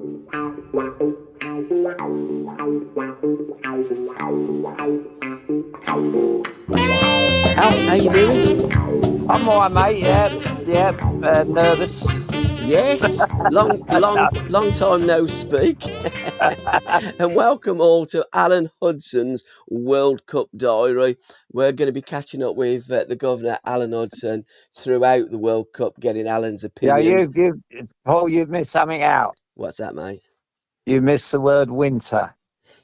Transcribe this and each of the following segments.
Al, how you doing? I'm all right, mate. Yeah, nervous. Yes, long time no speak. And welcome all to Alan Hudson's World Cup Diary. We're going to be catching up with the Governor, Alan Hudson, throughout the World Cup, getting Alan's Yeah, opinions. Paul, you've missed something out. What's that, mate? You missed the word winter.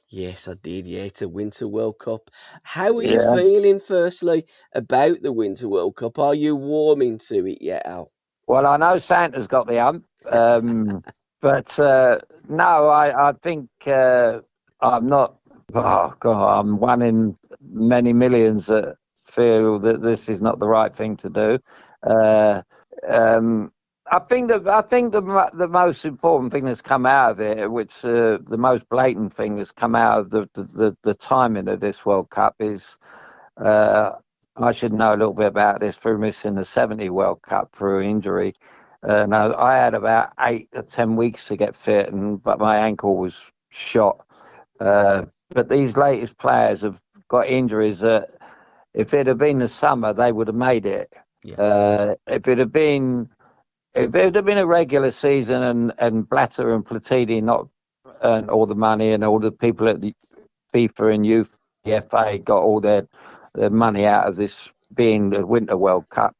Yes, I did. Yeah, it's a Winter World Cup. How are you Yeah. feeling, firstly, about the Winter World Cup? Are you warming to it yet, Al? Well, I know Santa's got the hump, but no, I think I'm not. Oh God, I'm one in many millions that feel that this is not the right thing to do. Uh, um, I think the most important thing that's come out of it, which the most blatant thing that's come out of the timing of this World Cup is. Uh, I should know a little bit about this through missing the '70 World Cup through injury. No, I had about 8 or 10 weeks to get fit, but my ankle was shot. But these latest players have got injuries that, if it had been the summer, they would have made it. Yeah. If it had been a regular season and Blatter and Platini not earned all the money, and all the people at the FIFA and youth, the FA got all their money out of this being the Winter World Cup.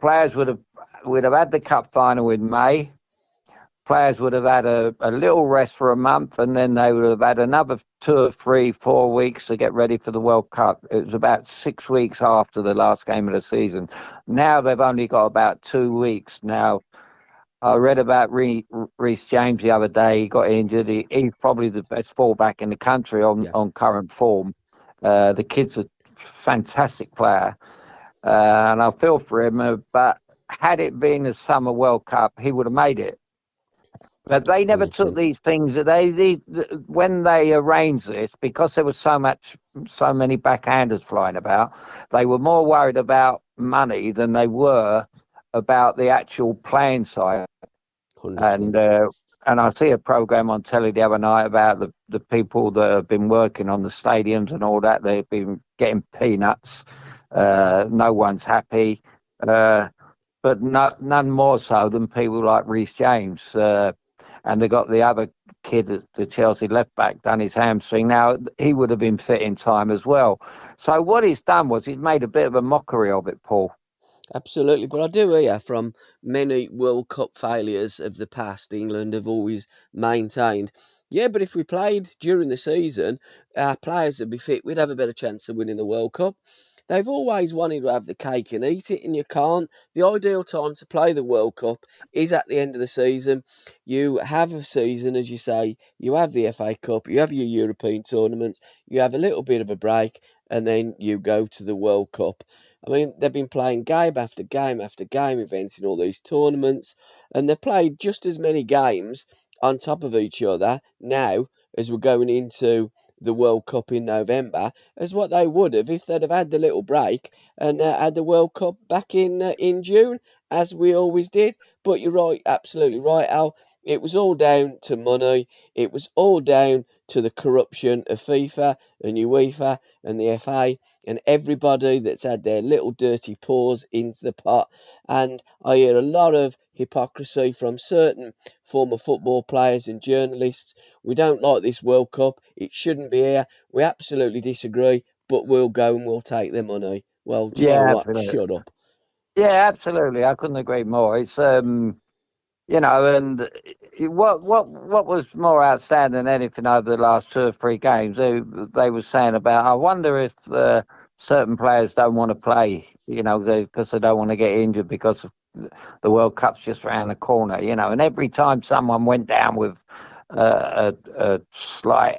Players would have had the cup final in May. Players would have had a little rest for a month, and then they would have had another 2 or 3, 4 weeks to get ready for the World Cup. It was about 6 weeks after the last game of the season. Now they've only got about 2 weeks. Now, I read about Reece James the other day. He got injured. He's probably the best fullback in the country Yeah. on current form. The kid's a fantastic player, and I feel for him. But had it been a Summer World Cup, he would have made it. But they never took 100%. these things. When they arranged this, because there was so many backhanders flying about, they were more worried about money than they were about the actual playing side. 100%. And I see a program on telly the other night about the people that have been working on the stadiums and all that. They've been getting peanuts. No one's happy. But none more so than people like Reece James. And they got the other kid, the Chelsea left back, done his hamstring. Now, he would have been fit in time as well. So what he's done was he's made a bit of a mockery of it, Paul. Absolutely, but I do hear from many World Cup failures of the past, England have always maintained, yeah, but if we played during the season, our players would be fit, we'd have a better chance of winning the World Cup. They've always wanted to have the cake and eat it, and you can't. The ideal time to play the World Cup is at the end of the season. You have a season, as you say, you have the FA Cup, you have your European tournaments, you have a little bit of a break, and then you go to the World Cup. I mean, they've been playing game after game after game events in all these tournaments, and they've played just as many games on top of each other now as we're going into the World Cup in November as what they would have if they'd have had the little break and had the World Cup back in June, as we always did. But you're right, absolutely right, Al. It was all down to money. It was all down to the corruption of FIFA and UEFA and the FA and everybody that's had their little dirty paws into the pot. And I hear a lot of hypocrisy from certain former football players and journalists. We don't like this World Cup. It shouldn't be here. We absolutely disagree, but we'll go and we'll take their money. Well, do you know Yeah, what? absolutely. Shut up. Yeah, absolutely. I couldn't agree more. It's and what was more outstanding than anything over the last 2 or 3 games? They were saying about. I wonder if certain players don't want to play, because they don't want to get injured because the World Cup's just around the corner, And every time someone went down with a slight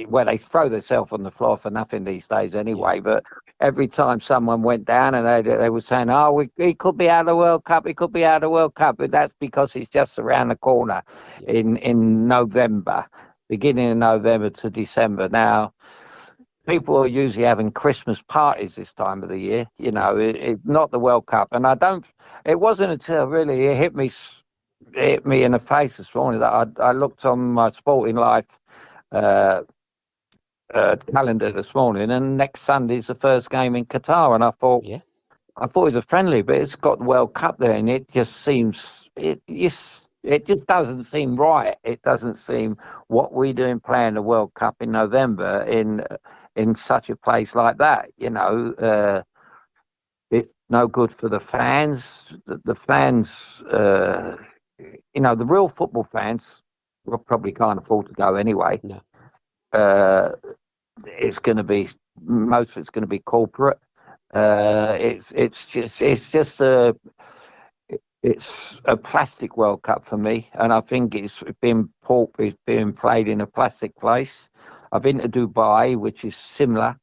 well, they throw themselves on the floor for nothing these days Yeah, anyway. But every time someone went down, and they were saying, "Oh, he could be out of the World Cup. He could be out of the World Cup," but that's because it's just around the corner yeah, in November, beginning of November to December. Now, people are usually having Christmas parties this time of the year. yeah. Not the World Cup, and I don't. It wasn't until really it hit me hit me in the face this morning that I looked on my Sporting Life uh, calendar this morning, and next Sunday's the first game in Qatar, and Yeah, I thought it was a friendly, but it's got the World Cup there, and it just doesn't seem right. It doesn't seem what we're doing playing the World Cup in November in such a place like that. It's no good for the fans. The fans, the real football fans, will probably can't afford to go anyway. no, Uh, it's going to be most of it's going to be corporate. It's a plastic World Cup for me, and I think it's being played in a plastic place. I've been to Dubai, which is similar.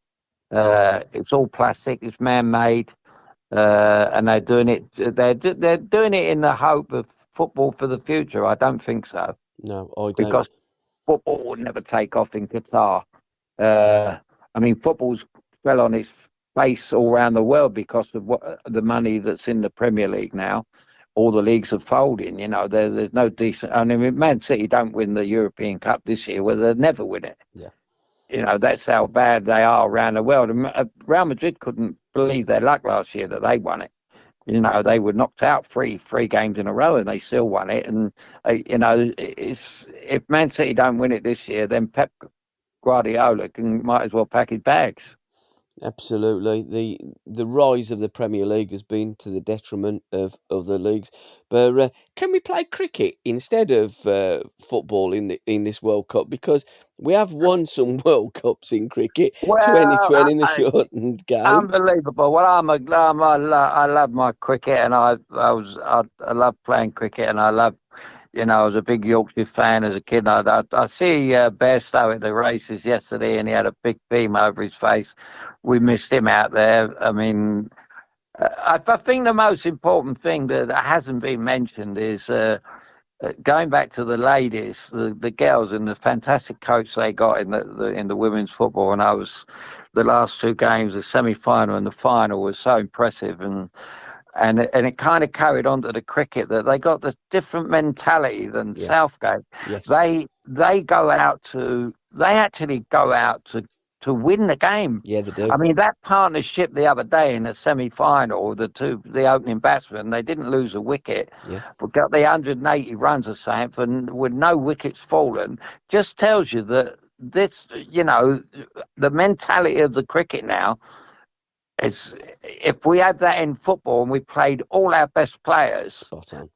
It's all plastic. It's man-made, and they're doing it. They're doing it in the hope of football for the future. I don't think so, no, I don't. because football will never take off in Qatar. Uh, I mean, football's fell on its face all around the world because of the money that's in the Premier League now. All the leagues are folding. There's no decent. I mean, if Man City don't win the European Cup this year, well, they'll never win it. Yeah, That's how bad they are around the world. And Real Madrid couldn't believe their luck last year that they won it. They were knocked out three games in a row, and they still won it. And it's if Man City don't win it this year, then Pep Guardiola might as well pack his bags. absolutely. The rise of the Premier League has been to the detriment of other leagues. But can we play cricket instead of football in this World Cup? Because we have won some World Cups in cricket. Well, 2020 in the shortened game. unbelievable. Well, I love my cricket, and I love playing cricket, and I was a big Yorkshire fan as a kid. I see Bairstow at the races yesterday, and he had a big beam over his face. We missed him out there. I mean, I think the most important thing that hasn't been mentioned is going back to the ladies, the girls, and the fantastic coach they got in the women's football. And the last two games, the semi-final and the final, was so impressive, and it kind of carried on to the cricket, that they got the different mentality than Yeah, Southgate. yes. They actually go out to win the game. Yeah, they do. I mean, that partnership the other day in the semi-final, the opening batsmen, they didn't lose a wicket, Yeah, but got the 180 runs or something with no wickets fallen. Just tells you that the mentality of the cricket now. If we had that in football and we played all our best players, spot on.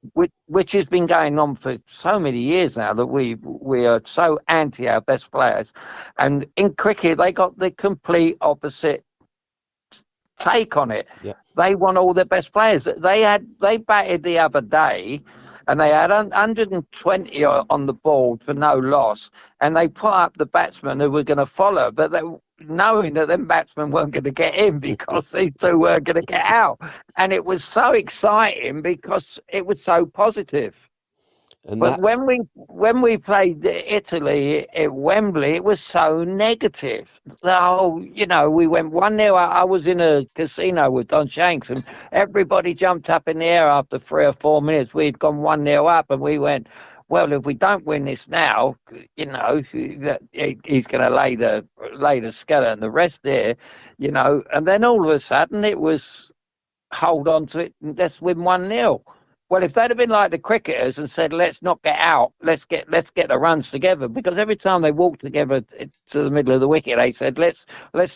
which has been going on for so many years now, that we are so anti our best players, and in cricket they got the complete opposite take on it. Yeah, They want all their best players. They batted the other day, and they had 120 on the board for no loss, and they put up the batsmen who were going to follow, but they knowing that them batsmen weren't going to get in because these two weren't going to get out. And it was so exciting because it was so positive. and But that's when we played Italy at Wembley, it was so negative. We went 1-0. I was in a casino with Don Shanks, and everybody jumped up in the air after 3 or 4 minutes. We'd gone 1-0 up, and we went, well, if we don't win this now, he's going to lay the skeleton. The rest there, and then all of a sudden it was hold on to it and let's win 1-0. Well, if they'd have been like the cricketers and said, let's not get out, let's get the runs together, because every time they walked together to the middle of the wicket, they said, let's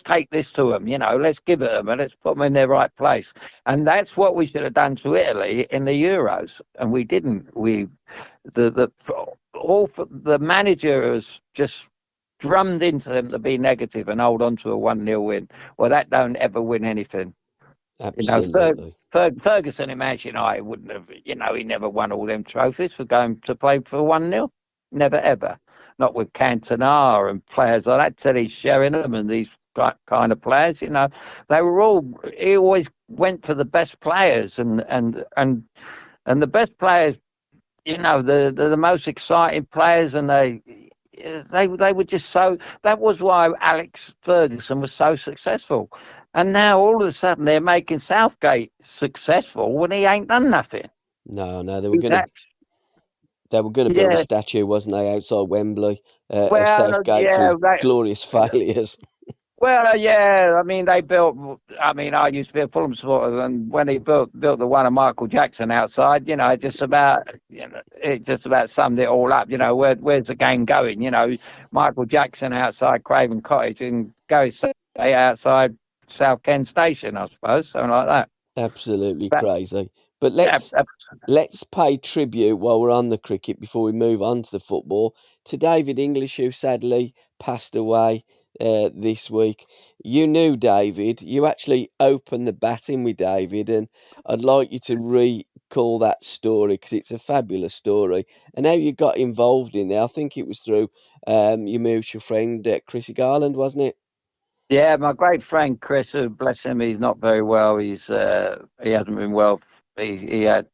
take this to them, let's give it them and let's put them in their right place. And that's what we should have done to Italy in the Euros, and we didn't. The manager has just drummed into them to be negative and hold on to a 1-0 win. Well, that don't ever win anything. absolutely. Ferguson in Manchester United wouldn't have, he never won all them trophies for going to play for 1-0. Never, ever. Not with Cantona and players like that, Teddy Sheringham and these kind of players, they were he always went for the best players, and the best players, the most exciting players, and they were just so. That was why Alex Ferguson was so successful. And now all of a sudden they're making Southgate successful when he ain't done nothing. No, no, they were He's going to. act- They were going to build a Yeah, statue, wasn't they, outside Wembley, of well, Southgate for yeah, his glorious failures. yeah. I mean, they built. I mean, I used to be a Fulham supporter, and when he built the one of Michael Jackson outside, it just about, it just about summed it all up. Where's the game going? Michael Jackson outside Craven Cottage and go say outside South Kent Station, I suppose, something like that. Absolutely But crazy. But yeah, let's pay tribute while we're on the cricket before we move on to the football to David English, who sadly passed away this week. You knew David. You actually opened the batting with David, and I'd like you to recall that story because it's a fabulous story. And how you got involved in there. I think it was through your mutual friend Chrissy Garland, wasn't it? yeah. My great friend Chris, bless him, he's not very well. He hasn't been well. He had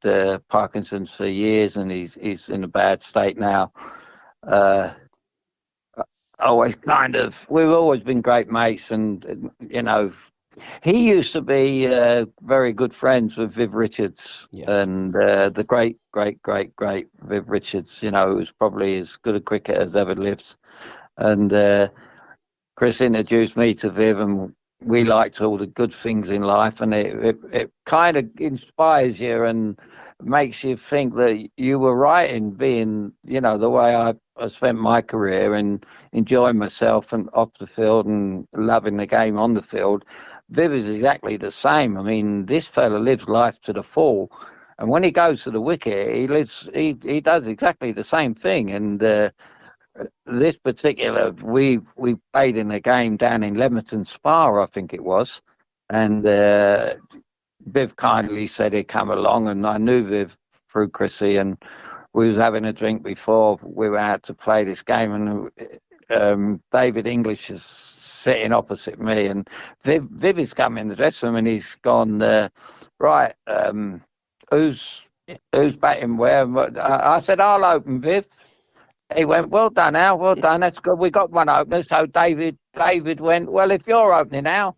Parkinson's for years, and he's in a bad state now. Uh, Always kind of, we've always been great mates, and he used to be very good friends with Viv Richards, Yeah. and the great Viv Richards, who's probably as good a cricketer as ever lives. And Chris introduced me to Viv, and we liked all the good things in life, and it kind of inspires you and makes you think that you were right in being, the way I spent my career and enjoying myself and off the field and loving the game on the field. Viv is exactly the same. I mean, this fella lives life to the full. And when he goes to the wicket, he does exactly the same thing. And this particular, we played in a game down in Leamington Spa, I think it was, and Viv kindly said he'd come along, and I knew Viv through Chrissy, and we was having a drink before we were out to play this game, and David English is sitting opposite me, and Viv is come in the dressing room, and he's gone, right, who's who's batting where? I said, I'll open, Viv. He went, well done, Al. Well done. That's good. We got one opener. So David went, well, if you're opening, Al,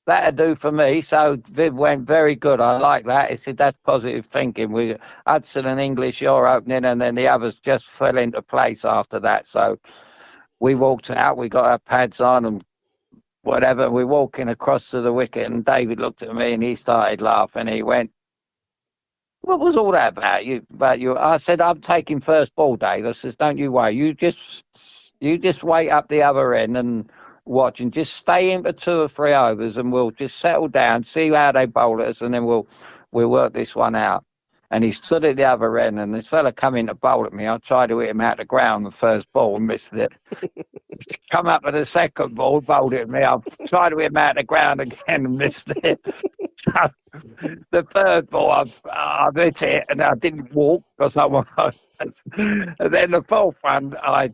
that'd do for me. So Viv went, very good. I like that. He said, that's positive thinking. We Hudson and English, you're opening, and then the others just fell into place after that. So we walked out. We got our pads on and whatever. We're walking across to the wicket, and David looked at me and he started laughing. He went, what was all that about you? I said, I'm taking first ball, Dave. I says, don't you worry. You just wait up the other end and watch, and just stay in for 2 or 3 overs, and we'll just settle down, see how they bowl us, and then we'll work this one out. And he stood at the other end, and this fella come in to bowl at me. I tried to hit him out the ground the first ball and missed it. Come up with the second ball, bowled it at me. I tried to hit him out the ground again and missed it. So the third ball, I hit it and I didn't walk because I was. And then the fourth one, I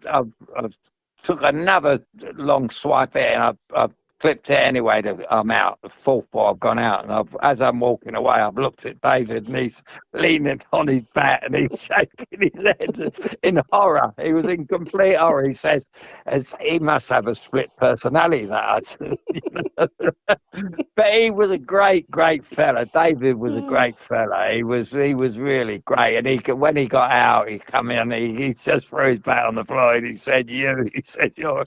took another long swipe at it, and I clipped it anyway. I'm out. The fourth ball, I've gone out, and as I'm walking away, I've looked at David, and he's leaning on his bat and he's shaking his head in horror. He was in complete horror. He says, he must have a split personality, that. But he was a great fella. David was a great fella. He was really great. And when he got out, he come in. He just threw his bat on the floor and he said, "You." He said, "You're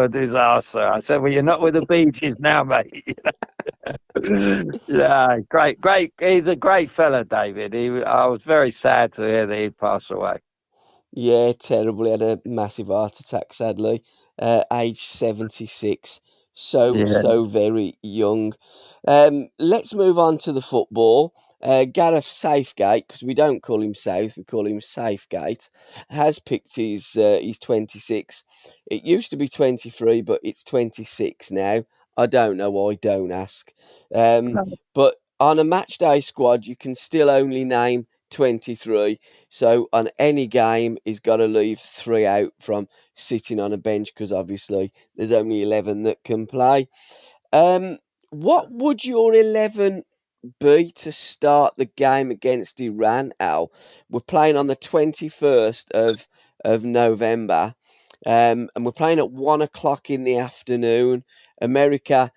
a disaster." I said, "Well, you're not with the Beaches now, mate." Yeah, great. He's a great fella, David. I was very sad to hear that he'd passed away. Yeah, terrible. He had a massive heart attack, sadly, age 76. So, Yeah. so very young. Let's move on to the football. Gareth Southgate, because we don't call him South, we call him Southgate, has picked his 26. It used to be 23, but it's 26 now. I don't know why, don't ask. Um, but on a match day squad, you can still only name 23. So on any game, he's got to leave three out from sitting on a bench because obviously there's only 11 that can play. Um, what would your 11 be to start the game against Iran, Al? We're playing on the 21st of November, and we're playing at 1 o'clock in the afternoon. America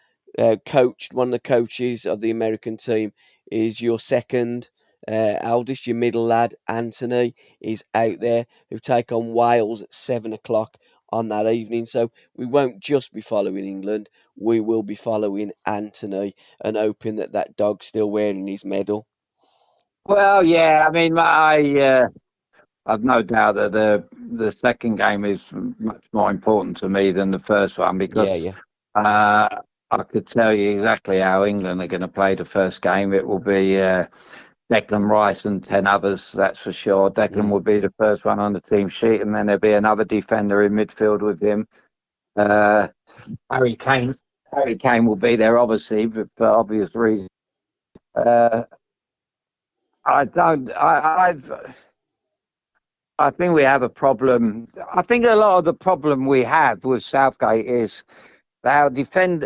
coached, one of the coaches of the American team is your second eldest, your middle lad, Anthony, is out there, who take on Wales at 7 o'clock on that evening. So we won't just be following England, we will be following Anthony and hoping that that dog's still wearing his medal. Well, yeah, I mean, I've no doubt that the second game is much more important to me than the first one Yeah, because yeah. uh, I could tell you exactly how England are going to play the first game. It will be Declan Rice and 10 others, that's for sure. Declan Mm, will be the first one on the team sheet, and then there'll be another defender in midfield with him. Uh, Harry Kane, Harry Kane will be there, obviously, but for obvious reasons. Uh, I don't. I think we have a problem. I think a lot of the problem we have with Southgate is that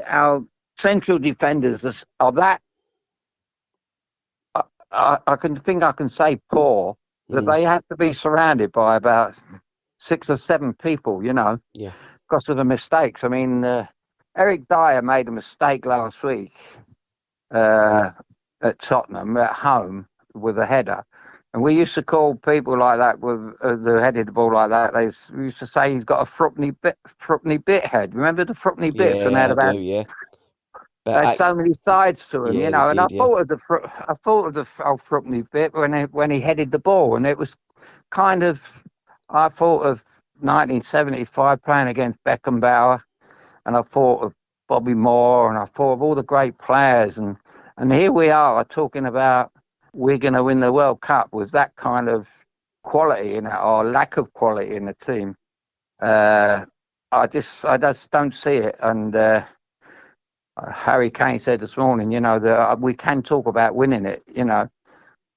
our central defenders are that I can say poor that mm, they have to be surrounded by about 6 or 7 people, yeah, because of the mistakes. I mean, Eric Dyer made a mistake last week uh, at Tottenham at home with a header. And we used to call people like that with the headed the ball like that. We used to say he's got a Frupney bit head. Remember the Frupney bits when yeah, I do, yeah. they But had so many sides to him, yeah, they And did, yeah, I thought of the old Frupney bit when he headed the ball, and it was kind of I thought of 1975 playing against Beckenbauer, and I thought of Bobby Moore, and I thought of all the great players, and here we are talking about we're going to win the World Cup with that kind of quality in it, or lack of quality in the team. Uh, I just don't see it. And Harry Kane said this morning, that we can talk about winning it.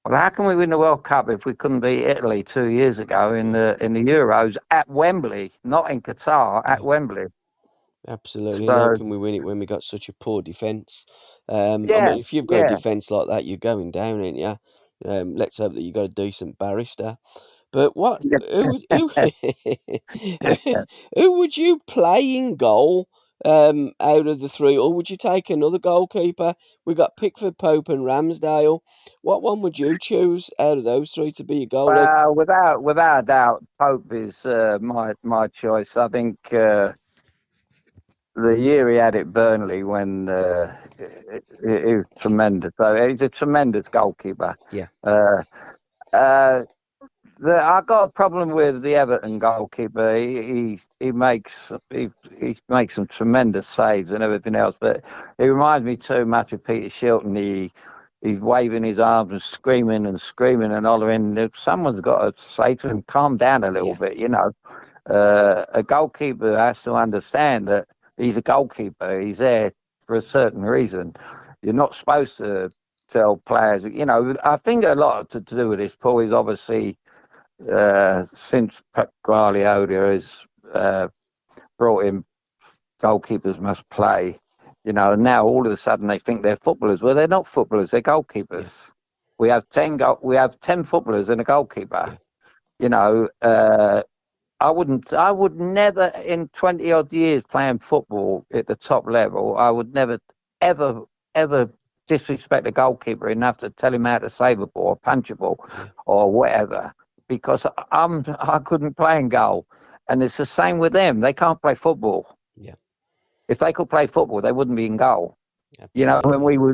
Well, how can we win the World Cup if we couldn't beat Italy 2 years ago in yeah, the Euros at Wembley, not in Qatar, at yeah. Wembley? Absolutely, and how So can we win it when we got such a poor defence? I yeah, mean, if you've got a yeah. defence like that, you're going down, ain't you? Let's hope that you got a decent barrister. But what? Who who would you play in goal? Out of the three, or would you take another goalkeeper? We got Pickford, Pope, and Ramsdale. What one would you choose out of those three to be your goalie? Well, without a doubt, Pope is my choice. I think the year he had at Burnley when it was tremendous. So he's a tremendous goalkeeper. Yeah, Uh, uh, I got a problem with the Everton goalkeeper. He makes some tremendous saves and everything else, but he reminds me too much of Peter Shilton. He's waving his arms and screaming and hollering. Someone's got to say to him, "Calm down a little yeah, bit." A goalkeeper has to understand that he's a goalkeeper. He's there for a certain reason. You're not supposed to tell players. I think a lot to do with this, Paul, is obviously since Pep Guardiola has brought in goalkeepers must play, now all of a sudden they think they're footballers. Well, they're not footballers; they're yeah, goalkeepers. We have 10 footballers and a goalkeeper. yeah, You know, I would never in 20 odd years playing football at the top level. I would never, ever, ever disrespect a goalkeeper enough to tell him how to save a ball, or punch a ball, yeah, or whatever, because I couldn't play in goal, and it's the same with them. They can't play football. yeah. If they could play football, they wouldn't be in goal. Absolutely.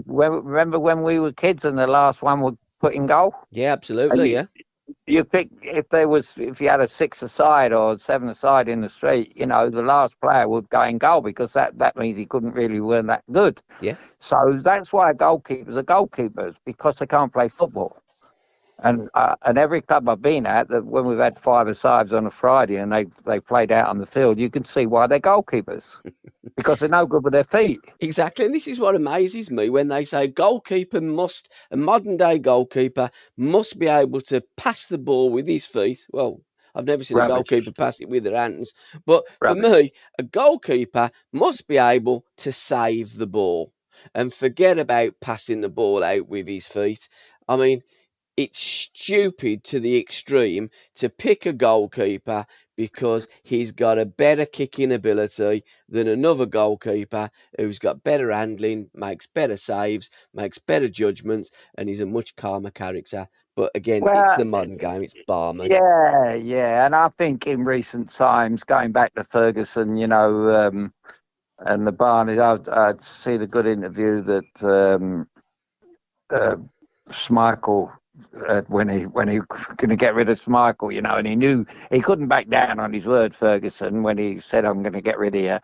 Remember when we were kids and the last one would put in goal, Yeah, and absolutely. Yeah, you pick if you had a 6 aside or 7 aside in the street, the last player would go in goal because that means he couldn't really weren't that good. yeah. So that's why goalkeepers are goalkeepers because they can't play football. And every club I've been at, that when we've had 5 asides on a Friday and they played out on the field, you can see why they're goalkeepers because they're no good with their feet. Exactly, and this is what amazes me when they say a modern day goalkeeper must be able to pass the ball with his feet. Well, I've never seen a Rubbish, goalkeeper pass it with their hands, but for rubbish. me, a goalkeeper must be able to save the ball and forget about passing the ball out with his feet. I mean, it's stupid to the extreme to pick a goalkeeper because he's got a better kicking ability than another goalkeeper who's got better handling, makes better saves, makes better judgments, and he's a much calmer character. But again, it's Well, the modern game, it's barman. yeah, yeah, and I think in recent times, going back to Ferguson, and the Barney, I'd seen a good interview that uh, Schmeichel, when he was going to get rid of Schmeichel, and he knew he couldn't back down on his word, Ferguson, when he said, "I'm going to get rid of you."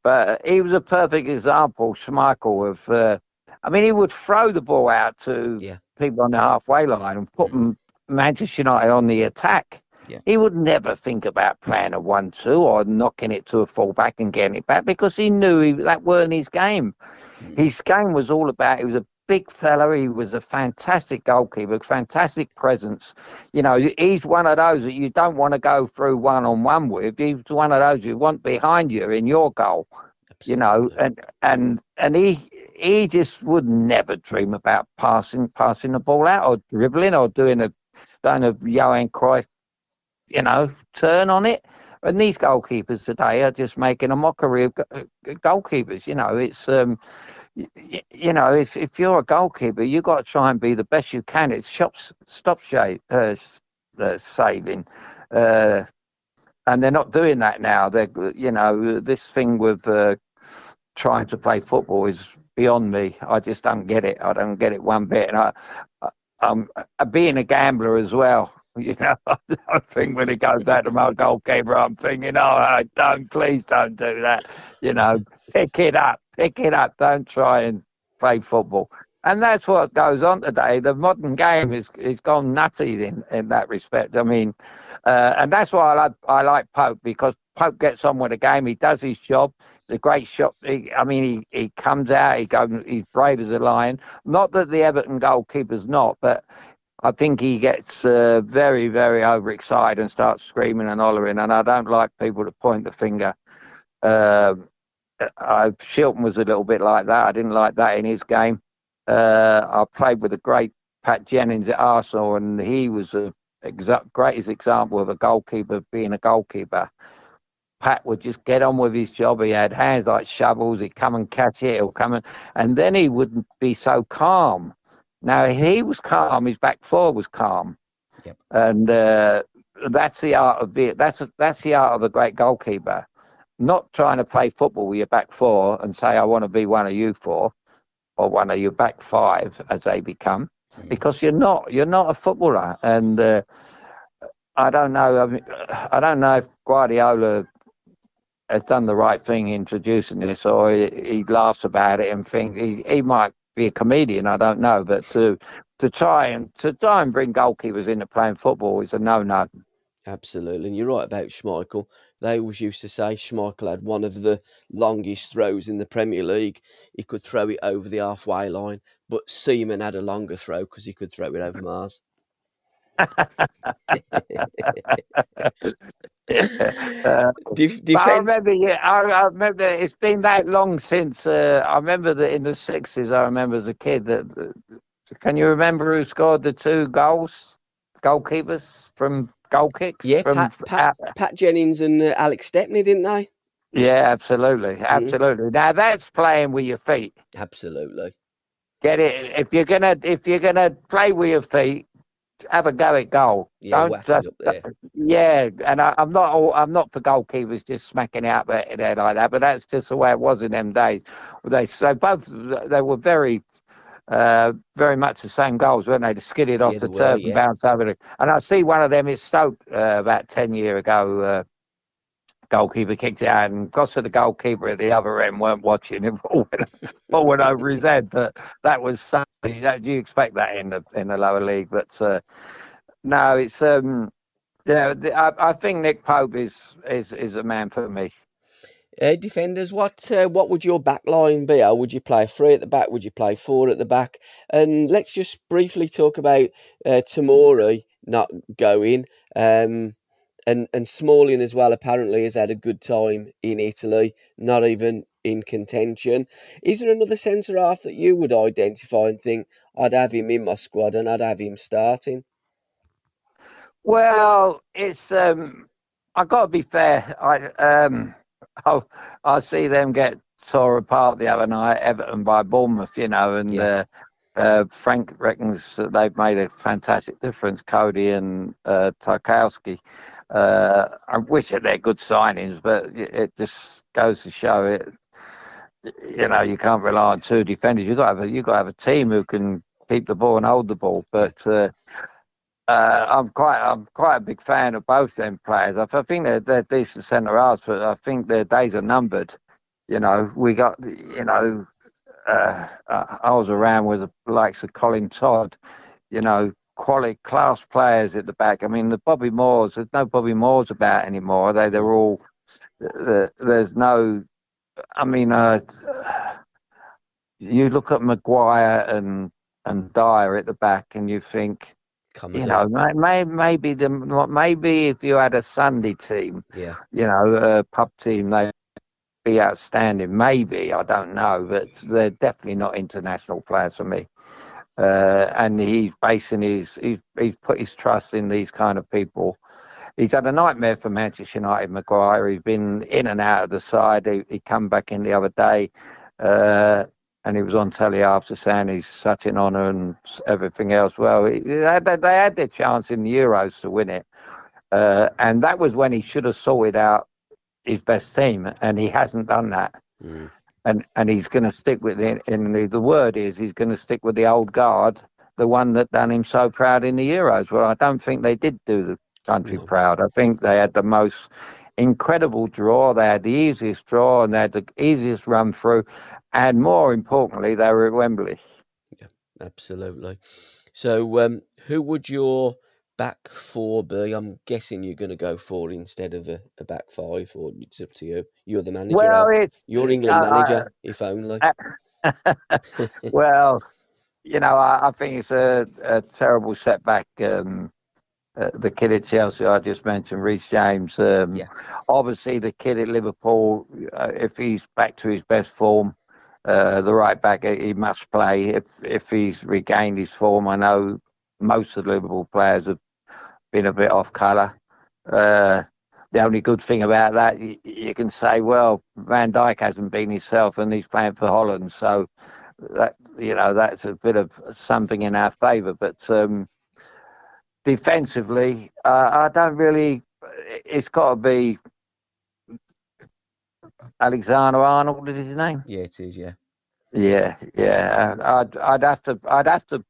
But he was a perfect example, Schmeichel, of. I mean, he would throw the ball out to Yeah. people on the halfway line and put Manchester United on the attack. Yeah. He would never think about playing a 1-2 or knocking it to a fullback and getting it back because he knew that weren't his game. Mm. His game was all about, he was a big fella. He was a fantastic goalkeeper, fantastic presence. He's one of those that you don't want to go through one-on-one with. He's one of those you want behind you in your goal, Absolutely. and he just would never dream about passing the ball out or dribbling or doing a Johan Cruyff, turn on it. And these goalkeepers today are just making a mockery of goalkeepers. It's if you're a goalkeeper, you got to try and be the best you can. It's stop saving, uh, and they're not doing that now. This thing with trying to play football is beyond me. I just don't get it. I don't get it one bit. And I'm being a gambler as well. I think when it goes back to my goalkeeper, I'm thinking, oh, please don't do that. Pick it up. Don't try and play football. And that's what goes on today. The modern game is gone nutty in that respect. I mean, and that's why I like Pope, because Pope gets on with the game. He does his job. It's a great shot. He comes out. He's brave as a lion. Not that the Everton goalkeeper's not, but I think he gets very, very overexcited and starts screaming and hollering. And I don't like people to point the finger. Shilton was a little bit like that. I didn't like that in his game. I played with a great Pat Jennings at Arsenal, and he was a greatest example of a goalkeeper being a goalkeeper. Pat would just get on with his job. He had hands like shovels. He'd come and catch it. He'll come and then he wouldn't be so calm. Now he was calm. His back four was calm, Yep. and that's the art of that's the art of a great goalkeeper. Not trying to play football with your back four and say, "I want to be one of you four or one of your back five," as they become, because you're not a footballer. And I don't know. I don't know if Guardiola has done the right thing introducing this, or he laughs about it and think he might be a comedian. I don't know, but to try and bring goalkeepers into playing football is a no. Absolutely, and you're right about Schmeichel. They always used to say Schmeichel had one of the longest throws in the Premier League. He could throw it over the halfway line, but Seaman had a longer throw because he could throw it over Mars. But I Defend. remember, yeah, I remember it's been that long since. I remember that in the '60s. I remember as a kid that. Can you remember who scored the two goalkeepers from goal kicks Yeah, from out? Pat Jennings and Alex Stepney, didn't they? Yeah, absolutely, Mm, absolutely. Now that's playing with your feet. absolutely. Get it? If you're gonna play with your feet, have a go at goal. Yeah, Don't whack it just up there. yeah. And I'm not for goalkeepers just smacking out there like that. But that's just the way it was in them days. They were very much the same goals, weren't they? They skidded off Yeah, they the were. turf and Yeah, bounced over the. And I see one of them is Stoke about 10 years ago. Goalkeeper kicked it out, and because of the goalkeeper at the other end weren't watching, it all went over his head. But that was something that you expect that in the lower league. But no, it's yeah. I think Nick Pope is a man for me. defenders. What would your back line be? Or would you play three at the back? Would you play four at the back? And let's just briefly talk about Tamori not going. And Smalling as well apparently has had a good time in Italy. Not even in contention. Is there another centre half that you would identify and think I'd have him in my squad and I'd have him starting? Well, it's I got to be fair. I I see them get tore apart the other night, Everton by Bournemouth, and Yeah. Frank reckons that they've made a fantastic difference. Cody and Tarkowski. I wish that they're good signings, but it just goes to show it. You can't rely on two defenders. You got to have a team who can keep the ball and hold the ball. Yeah. But I'm quite a big fan of both them players. I think they're decent centre halves, but I think their days are numbered. We got I was around with the likes of Colin Todd, quality class players at the back. I mean, the Bobby Moores, there's no Bobby Moores about anymore. They're all there's no. I mean, you look at Maguire and Dyer at the back, and you think, Commodore. maybe if you had a Sunday team, Yeah. a pub team, they'd be outstanding. Maybe, I don't know, but they're definitely not international players for me. And he's basing he's put his trust in these kind of people. He's had a nightmare for Manchester United, Maguire. He's been in and out of the side. He come back in the other day, and he was on telly after saying he's such an honour and everything else. Well, they had their chance in the Euros to win it, and that was when he should have sorted out his best team, and he hasn't done that. Mm. And he's going to stick with it. And the word is he's going to stick with the old guard, the one that done him so proud in the Euros. Well, I don't think they did do the country No. proud. I think they had the most incredible draw. They had the easiest draw and they had the easiest run through. And more importantly, they were at Wembley. Yeah, absolutely. So, who would your back four be? I'm guessing you're going to go four instead of a back five, or it's up to you. You're the manager, Well, Al. it's You're England manager, if only. well, I think it's a terrible setback. The kid at Chelsea, I just mentioned, Reece James. Yeah. Obviously, the kid at Liverpool, if he's back to his best form, the right back, he must play. If he's regained his form, I know most of the Liverpool players have been a bit off colour. The only good thing about that, you can say, well, Van Dijk hasn't been himself, and he's playing for Holland, so that's a bit of something in our favour. But defensively, I don't really. It's got to be Alexander Arnold. Is his name? Yeah, it is. Yeah. Yeah. I'd have to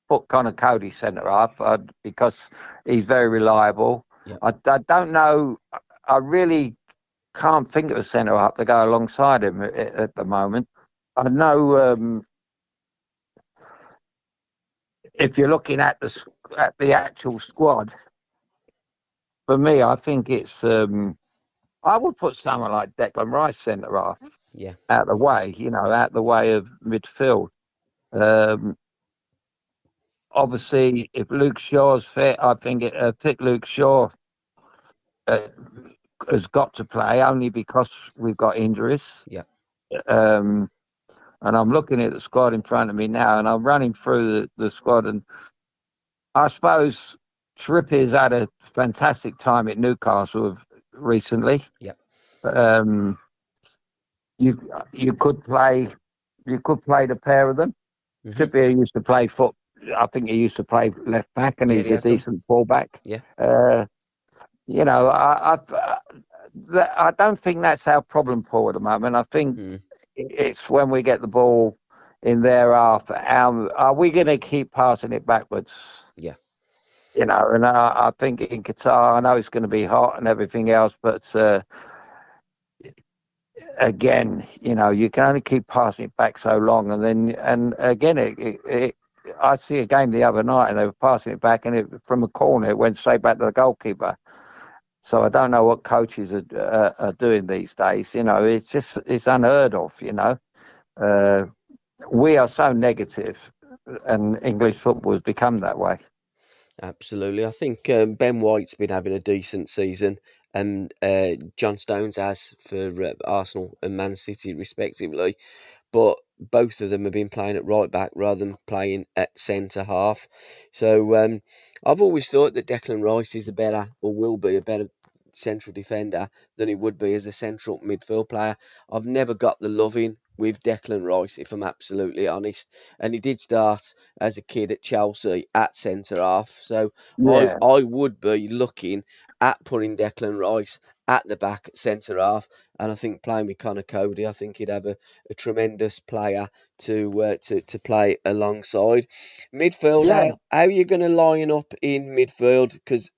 put Connor Cody centre half because he's very reliable. Yeah. I don't know. I really can't think of a centre half to go alongside him at the moment. I know if you're looking at the actual squad, for me, I think it's. I would put someone like Declan Rice centre half Yeah. out the way, out the way of midfield. Um, Obviously, if Luke Shaw's fit, I think fit Luke Shaw uh, has got to play only because we've got injuries. Yeah. Um, and I'm looking at the squad in front of me now, and I'm running through the squad, and I suppose Trippier's had a fantastic time at Newcastle recently. Yeah. Um, you could play the pair of them. Mm-hmm. Trippier used to play foot. I think he used to play left back, and Yeah, he's he a has done. decent fullback. Yeah. I don't think that's our problem, Paul, at the moment. I think it's when we get the ball in their half. Are we going to keep passing it backwards? Yeah. And I think in Qatar, I know it's going to be hot and everything else, but again, you can only keep passing it back so long, and again, I see a game the other night, and they were passing it back, and from a corner, it went straight back to the goalkeeper. So I don't know what coaches are doing these days. It's unheard of. We are so negative, and English football has become that way. Absolutely. I think Ben White's been having a decent season. and John Stones has for Arsenal and Man City respectively, but both of them have been playing at right back rather than playing at centre half. So I've always thought that Declan Rice is a better, or will be a better central defender than he would be as a central midfield player. I've never got the loving with Declan Rice, if I'm absolutely honest. And he did start as a kid at Chelsea at centre half. So Yeah, I would be looking at putting Declan Rice at the back at centre half. And I think playing with Connor Cody, I think he'd have a tremendous player to play alongside. Midfield, yeah, how are you going to line up in midfield? Because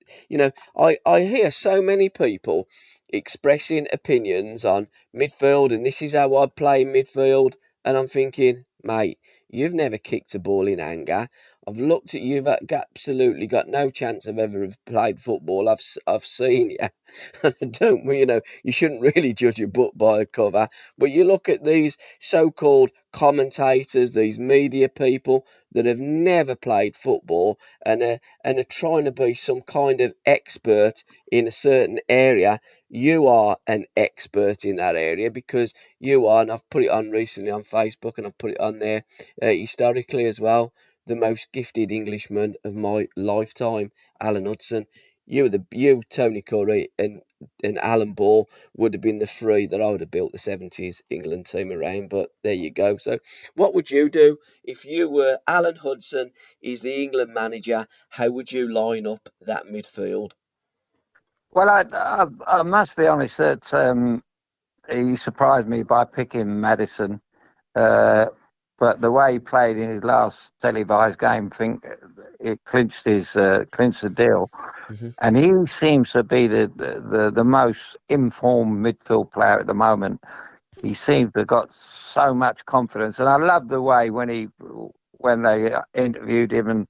I hear so many people expressing opinions on midfield, and this is how I play midfield, and I'm thinking, mate, you've never kicked a ball in anger. I've looked at you, you've absolutely got no chance of ever have played football. I've seen you. And don't you shouldn't really judge a book by a cover, but you look at these so-called commentators, these media people that have never played football and are trying to be some kind of expert in a certain area. You are an expert in that area because you are, and I've put it on recently on Facebook and I've put it on there historically as well, the most gifted Englishman of my lifetime, Alan Hudson. Tony Curry, and Alan Ball would have been the three that I would have built the 70s England team around. But there you go. So, what would you do if you were Alan Hudson? Is the England manager? How would you line up that midfield? well, I must be honest that he surprised me by picking Madison. Uh, but the way he played in his last televised game, I think it clinched the deal. Hmm. And he seems to be the most informed midfield player at the moment. He seems to have got so much confidence, and I love the way when they interviewed him and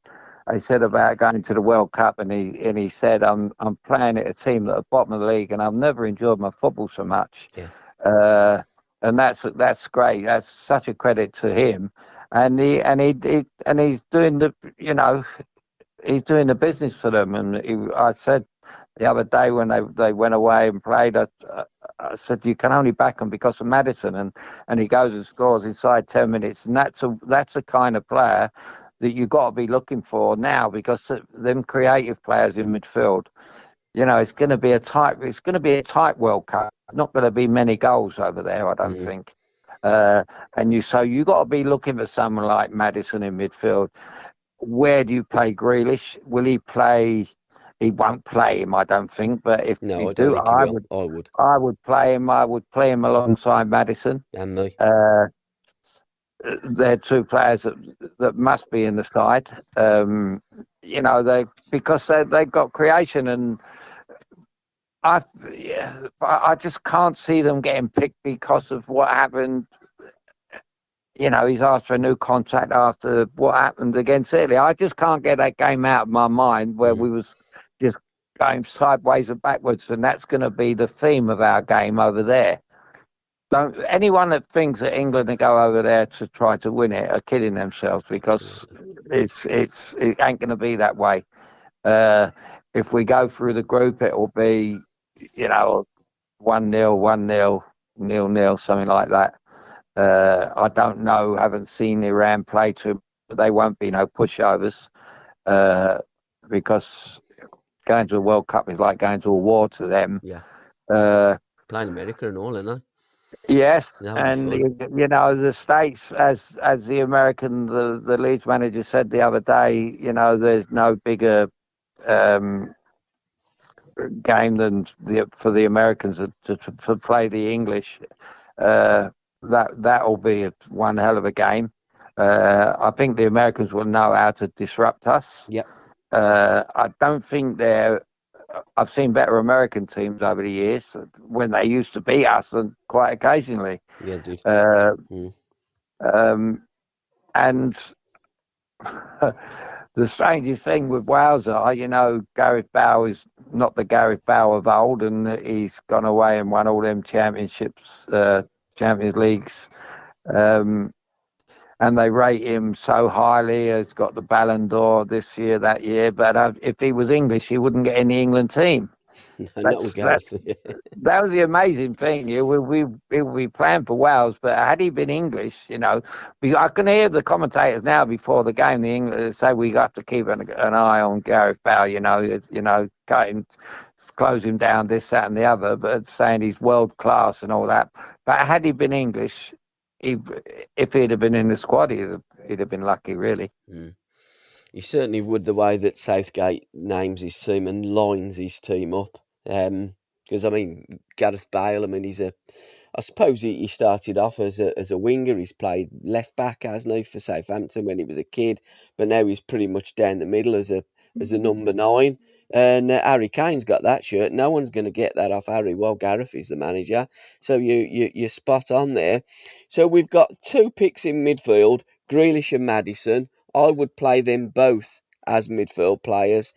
they said about going to the World Cup, and he said, I'm playing at a team at the bottom of the league, and I've never enjoyed my football so much." Yeah. Uh, and that's great. That's such a credit to him, and he's doing he's doing the business for them. And I said the other day when they went away and played, I said you can only back them because of Madison, and he goes and scores inside 10 minutes, and that's the kind of player that you got to be looking for now because them creative players in midfield. It's going to be a tight World Cup. Not going to be many goals over there, I don't Mm, think. And you got to be looking for someone like Madison in midfield. Where do you play Grealish? Will he play? He won't play him, I don't think. But if no, you I don't do, think he will. I would. I would play him. I would play him alongside Madison. And me. Uh, they're two players that must be in the side. Because they've got creation, and I just can't see them getting picked because of what happened. He's asked for a new contract after what happened against Italy. I just can't get that game out of my mind where Mm, we was just going sideways and backwards, and that's going to be the theme of our game over there. Don't anyone that thinks that England will go over there to try to win it are kidding themselves because absolutely. it ain't going to be that way. Uh, if we go through the group, it will be 1-0, 1-0, 0-0, something like that. I don't know, haven't seen Iran play too, but they won't be no pushovers uh, because going to a World Cup is like going to a war to them. Yeah. Uh, Playing America and all, aren't yes, they? That would be and fun. the States, as the Leeds manager said the other day, there's no bigger um, game than for the Americans to play the English. Uh, that'll be one hell of a game. I think the Americans will know how to disrupt us. Yep. I don't think they're. I've seen better American teams over the years when they used to beat us, and quite occasionally. Yeah, dude. Uh, Mm, um, and the strangest thing with Wales are, Gareth Bale is not the Gareth Bale of old, and he's gone away and won all them championships, Champions Leagues. Um, and they rate him so highly. He's got the Ballon d'Or this year, that year. But if he was English, he wouldn't get in the England team. No, not with That's Gareth. that was the amazing thing. We playing for Wales, but had he been English, I can hear the commentators now before the game. The English say we have to keep an eye on Gareth Bale. Cut him, close him down, this, that, and the other. But saying he's world class and all that. But had he been English, he, if he'd have been in the squad, he'd have been lucky, really. Mm. He certainly would, the way that Southgate names his team and lines his team up. Because I mean, Gareth Bale. I mean, I suppose he started off as a winger. He's played left back, hasn't he, for Southampton when he was a kid. But now he's pretty much down the middle as a number 9. And Harry Kane's got that shirt. No one's going to get that off Harry while Gareth is the manager. So you're spot on there. So we've got 2 picks in midfield, Grealish and Maddison. I would play them both as midfield players,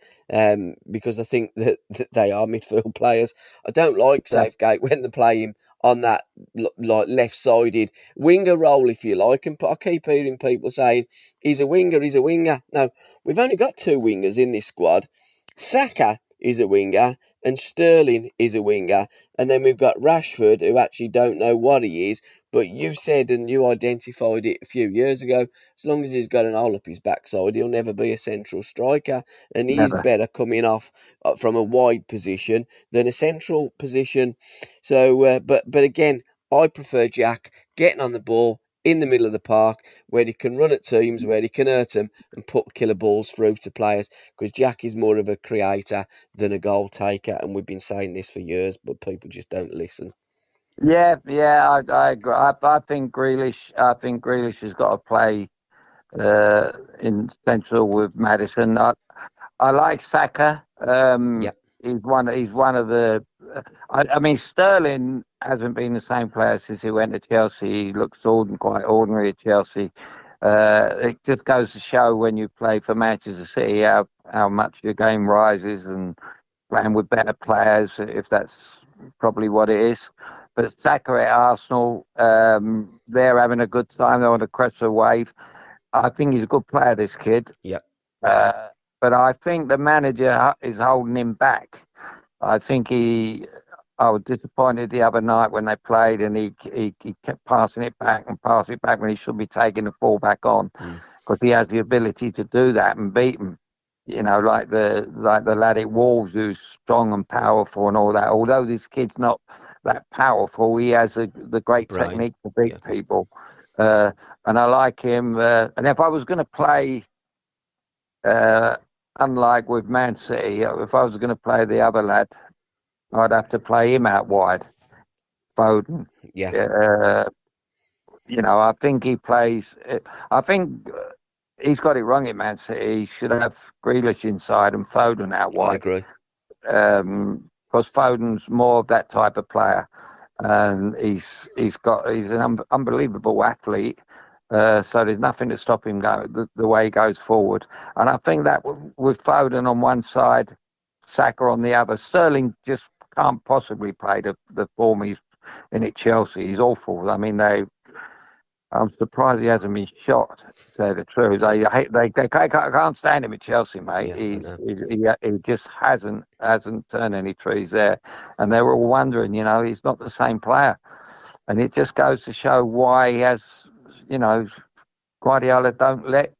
because I think that they are midfield players. I don't like Yeah, Southgate when they play him on that like left-sided winger role, if you like. And I keep hearing people saying he's a winger, he's a winger. No, we've only got 2 wingers in this squad. Saka is a winger and Sterling is a winger, and then we've got Rashford, who actually don't know what he is. But you said and you identified it a few years ago. As long as he's got an hole up his backside, he'll never be a central striker, and he is never. better coming off from a wide position than a central position. So, but again, I prefer Jack getting on the ball in the middle of the park where he can run at teams, where he can hurt them and put killer balls through to players. Because Jack is more of a creator than a goal taker, and we've been saying this for years, but people just don't listen. Yeah, yeah, I agree. I think Grealish. I think Grealish has got to play in central with Madison. I like Saka. Yeah, He's one of the. I mean, Sterling hasn't been the same player since he went to Chelsea. He looks quite ordinary at Chelsea. It just goes to show when you play for Manchester City how much your game rises, and playing with better players, if that's probably what it is. But Saka at Arsenal, they're having a good time. They're on the crest of a wave. I think he's a good player, this kid. yeah, Uh, but I think the manager is holding him back. I think I was disappointed the other night when they played, and he kept passing it back and passing it back when he should be taking the ball back on, mm, because he has the ability to do that and beat them. Like the lad at Wolves, who's strong and powerful and all that. Although this kid's not that powerful, he has the great Brian. technique to beat Yeah, people. Uh, and I like him. And if I was going to play, uh, unlike with Man City, if I was going to play the other lad, I'd have to play him out wide, Foden. yeah, Uh, I think he plays. I think he's got it wrong in Man City. He should have Grealish inside and Foden out I wide. agree. Because Foden's more of that type of player, and he's an unbelievable athlete. So there's nothing to stop him going the way he goes forward. And I think that with Foden on one side, Saka on the other, Sterling just can't possibly play the form he's in at Chelsea. He's awful. I mean, I'm surprised he hasn't been shot. To say the truth, they can't stand him at Chelsea, mate. Yeah, I know. He just hasn't turned any trees there, and they were all wondering, he's not the same player, and it just goes to show why he has, you know, Guardiola don't let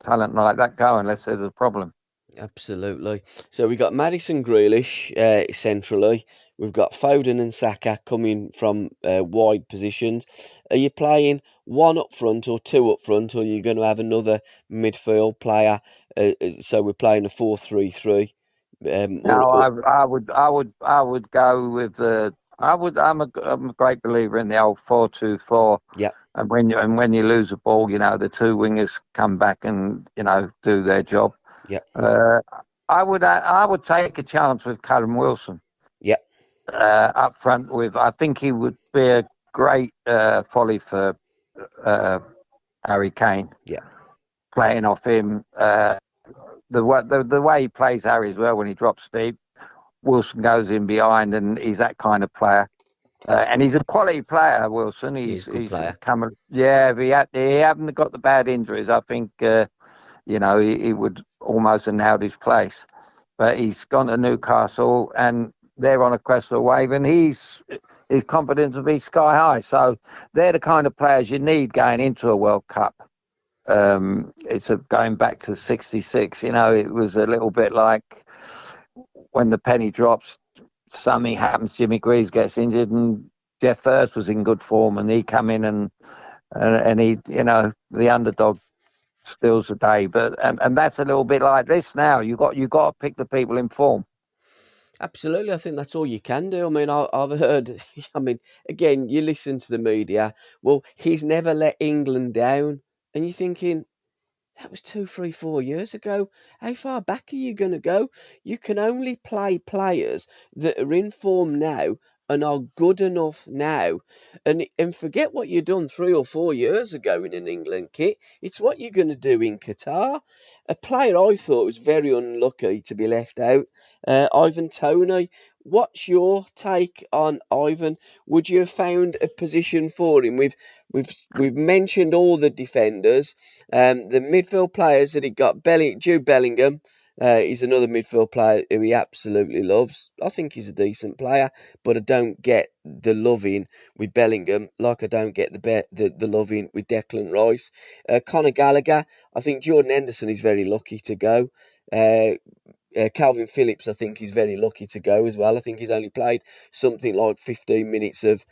talent like that go unless there's a problem. Absolutely. So we got Madison Grealish centrally. We've got Foden and Saka coming from wide positions. Are you playing one up front or 2 up front, or are you going to have another midfield player? So we're playing a 4-3-3. Now, I would go with the. I'm a great believer in the old 4-2-4. Yeah, And when you lose a ball, the 2 wingers come back and do their job. yeah, Uh, I would take a chance with Callum Wilson yeah, up front. I think he would be a great folly for uh, Harry Kane, yeah, playing off him. The way he plays Harry as well, when he drops deep, Wilson goes in behind, and he's that kind of player. And he's a quality player, Wilson. he's He's a good he's player. come. Yeah, if he hadn't got the bad injuries, I think he would almost have nailed his place. But he's gone to Newcastle, and they're on a crest of a wave, and his confidence will be sky high. So they're the kind of players you need going into a World Cup. Going back to '66. It was a little bit like when the penny drops, something happens. Jimmy Greaves gets injured, and Jeff Hurst was in good form, and he come in and he, the underdog steals the day. But and that's a little bit like this now. You got to pick the people in form. Absolutely, I think that's all you can do. I mean, I've heard, I mean, again, you listen to the media. Well, he's never let England down, and you're thinking, that was 2, 3, 4 years ago. How far back are you going to go? You can only play players that are in form now and are good enough now. And forget what you done 3 or 4 years ago in an England kit. It's what you're going to do in Qatar. A player I thought was very unlucky to be left out, Ivan Toney. What's your take on Ivan? Would you have found a position for him? We've mentioned all the defenders. The midfield players that he got, Jude Bellingham, he's another midfield player who he absolutely loves. I think he's a decent player, but I don't get the loving with Bellingham like I don't get the loving with Declan Rice. Conor Gallagher, I think Jordan Henderson is very lucky to go. Uh, Calvin Phillips, I think, is very lucky to go as well. I think he's only played something like 15 minutes of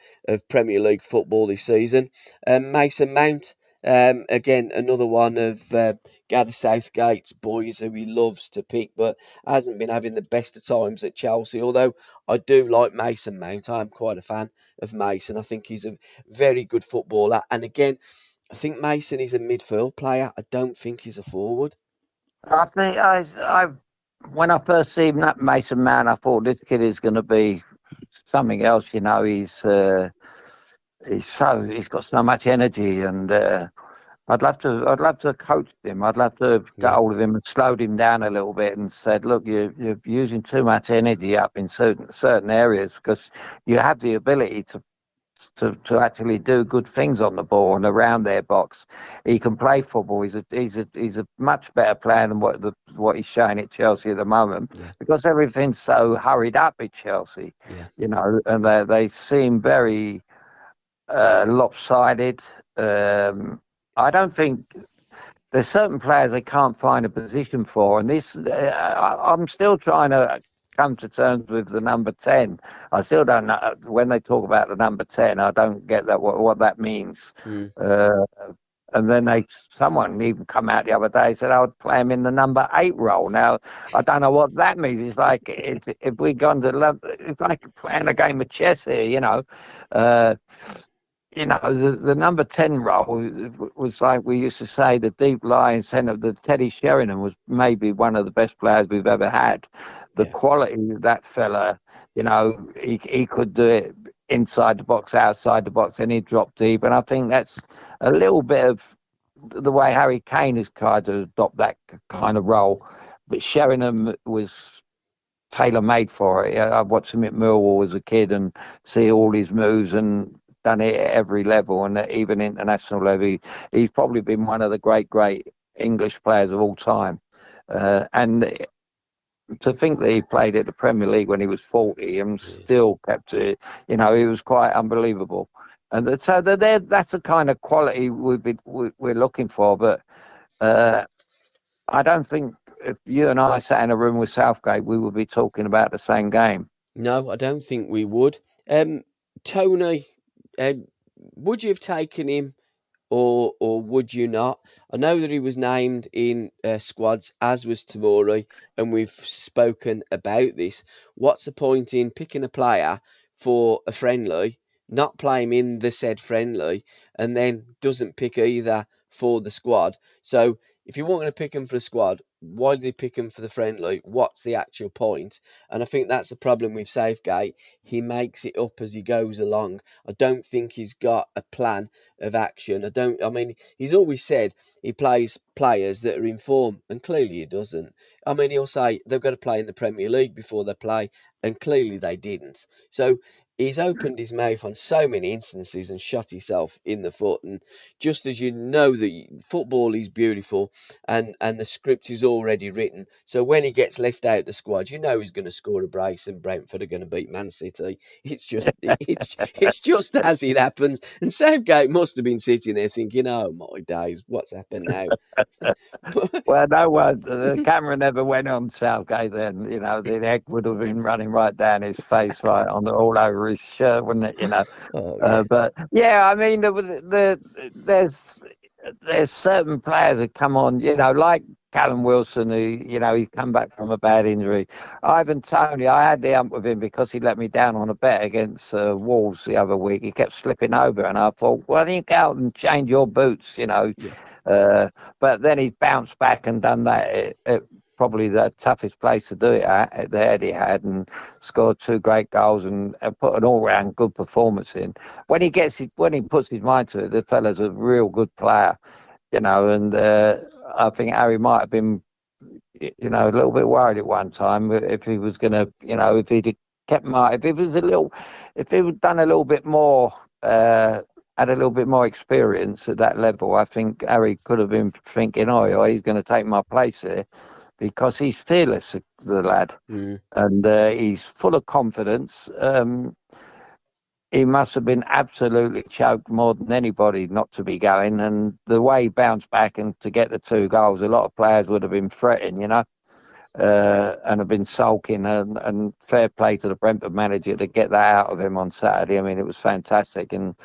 Premier League football this season. Mason Mount, again, another one of Gareth Southgate's boys who he loves to pick, but hasn't been having the best of times at Chelsea. Although I do like Mason Mount, I am quite a fan of Mason. I think he's a very good footballer. And again, I think Mason is a midfield player. I don't think he's a forward. I think when I first seen that Mason Mount, I thought this kid is going to be something else. He's got so much energy, and I'd love to coach him. I'd love to get Yeah, hold of him and slowed him down a little bit and said, look, you're using too much energy up in certain areas because you have the ability to actually do good things on the ball and around their box. He can play football. He's a much better player than what he's showing at Chelsea at the moment yeah, because everything's so hurried up at Chelsea, yeah. and they seem very lopsided. I don't think there's certain players they can't find a position for, and I'm still trying to come to terms with the number 10. I still don't know when they talk about the number 10. I don't get that what that means. Mm. Uh, and then someone even come out the other day and said I would play him in the number 8 role. Now I don't know what that means. It's like if we gone to it's like playing a game of chess here, Uh, the number 10 role was like we used to say, the deep lying centre. The Teddy Sheringham was maybe one of the best players we've ever had. The Yeah. quality of that fella, he could do it inside the box, outside the box, and he'd drop deep. And I think that's a little bit of the way Harry Kane has tried to adopt that kind of role. But Sheringham was tailor-made for it. I watched him at Millwall as a kid and see all his moves and done it at every level and even international level. He's probably been one of the great English players of all time. And to think that he played at the Premier League when he was 40 and Yeah. still kept it, he was quite unbelievable. And so that's the kind of quality we're looking for. But uh, I don't think if you and I sat in a room with Southgate, we would be talking about the same game. No, I don't think we would. Tony, um, would you have taken him or would you not? I know that he was named in squads, as was Tamori, and we've spoken about this. What's the point in picking a player for a friendly, not play him in the said friendly, and then doesn't pick either for the squad? So if you weren't going to pick him for the squad, why did he pick him for the friendly? What's the actual point? And I think that's the problem with Southgate. He makes it up as he goes along. I don't think he's got a plan of action. I mean, he's always said he plays players that are in form, and clearly he doesn't. I mean, he'll say they've got to play in the Premier League before they play, and clearly they didn't. So he's opened his mouth on so many instances and shot himself in the foot. And just as you know that football is beautiful and the script is already written, so when he gets left out the squad, you know he's going to score a brace and Brentford are going to beat Man City. It's just as it happens. And Southgate must have been sitting there thinking, "Oh my days, what's happened now?" Well, no one, the camera never went on Southgate then. The egg would have been running right down his face, right on all over his shirt, wouldn't it? Oh yeah, But yeah, I mean, there's certain players that come on, like Callum Wilson, who, he's come back from a bad injury. Ivan Toney, I had the ump with him because he let me down on a bet against Wolves the other week. He kept slipping over, and I thought, well, you go out and change your boots. yeah. Uh, but then he's bounced back and done that at probably the toughest place to do it at the head he had, and scored two great goals and put an all-round good performance in. When he puts his mind to it, the fella's a real good player, and I think Harry might have been, a little bit worried at one time if he was going to, if he'd kept my, if he had done a little bit more, had a little bit more experience at that level, I think Harry could have been thinking, oh, he's going to take my place here, because he's fearless, the lad, Mm, and he's full of confidence. He must have been absolutely choked more than anybody not to be going. And the way he bounced back and to get the two goals, a lot of players would have been fretting, and have been sulking. And fair play to the Brentford manager to get that out of him on Saturday. I mean, it was fantastic. And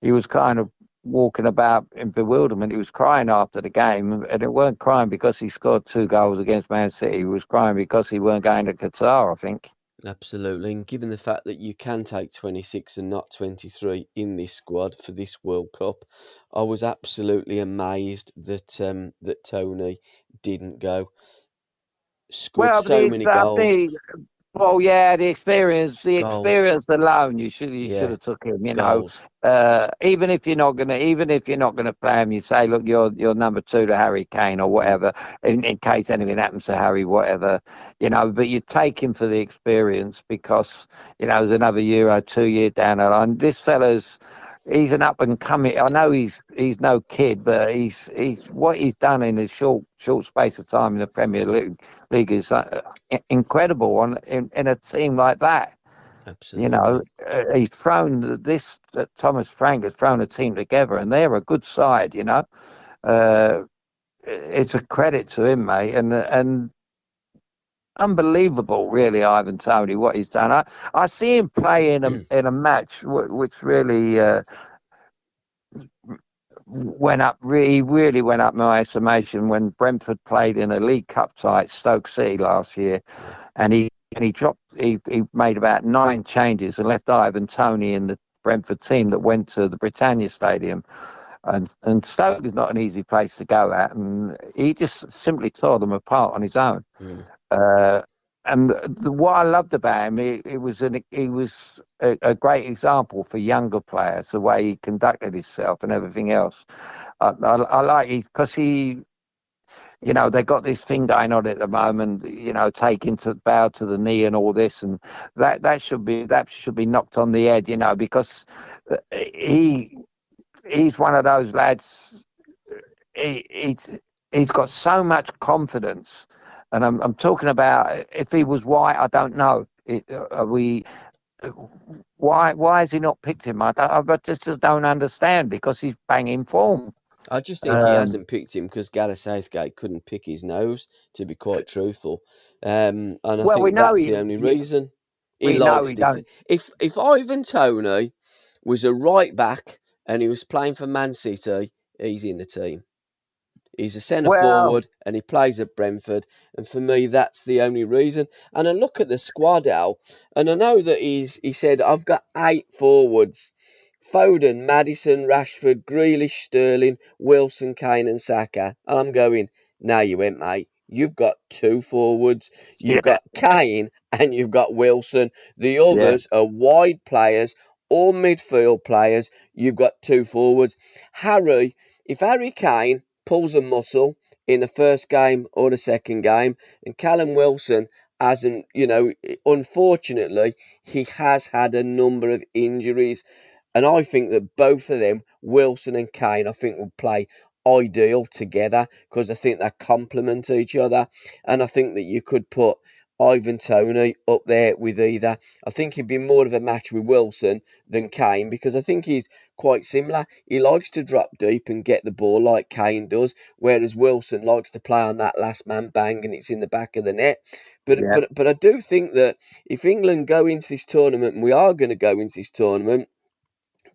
he was kind of walking about in bewilderment. He was crying after the game, and it weren't crying because he scored two goals against Man City. He was crying because he weren't going to Qatar, I think. absolutely. And given the fact that you can take 26 and not 23 in this squad for this World Cup, I was absolutely amazed that Tony didn't go. Scored Well, but so many goals. well, yeah, the Goals. experience alone, you should Yeah, have took him. goals. Even if you're not going to play him, you say, look, you're number two to Harry Kane or Mm, whatever, in case anything happens to Harry, whatever, But you take him for the experience because there's another year or 2 year down the line. This fella's he's an up and coming. I know he's no kid, but he's what he's done in a short space of time in the Premier League is incredible in a team like that. absolutely. He's thrown this. Thomas Frank has thrown a team together, and they're a good side. Uh, it's a credit to him, mate, and unbelievable, really, Ivan Toney, what he's done. I see him play in a match which really went up. He really went up my estimation when Brentford played in a League Cup tie at Stoke City last year, Yeah. and he made about 9 changes and left Ivan Toney in the Brentford team that went to the Britannia Stadium. And Stoke is not an easy place to go at, and he just simply tore them apart on his own. Mm. Uh, and what I loved about him, he was a great example for younger players, the way he conducted himself and everything else. I like it because they got this thing going on at the moment, taking to bow to the knee and all this, and that should be knocked on the head, because he he's one of those lads. He, he's got so much confidence, and I'm talking about if he was white, I don't know. Are we? Why has he not picked him? I just don't understand because he's banging form. I just think he Um, hasn't picked him because Gareth Southgate couldn't pick his nose, to be quite truthful. And I well, we think know that's he the only reason. He we know likes he different. don't. If Ivan Toney was a right back and he was playing for Man City, he's in the team. He's a centre Well, forward and he plays at Brentford. And for me, that's the only reason. And I look at the squad, Al, and I know that he said, I've got 8 forwards. Foden, Maddison, Rashford, Grealish, Sterling, Wilson, Kane and Saka. And I'm going, no, you ain't, mate. You've got 2 forwards. You've yeah, got Kane and you've got Wilson. The yeah, others are wide players or midfield players. You've got 2 forwards. If Harry Kane pulls a muscle in the first game or the second game, and Callum Wilson hasn't, unfortunately, he has had a number of injuries. And I think that both of them, Wilson and Kane, I think will play ideal together because I think they complement each other. And I think that you could put Ivan Toney up there with either. I think he'd be more of a match with Wilson than Kane because I think he's quite similar. He likes to drop deep and get the ball like Kane does, whereas Wilson likes to play on that last man bang and it's in the back of the net. But Yeah. but but I do think that if England go into this tournament, and we are going to go into this tournament,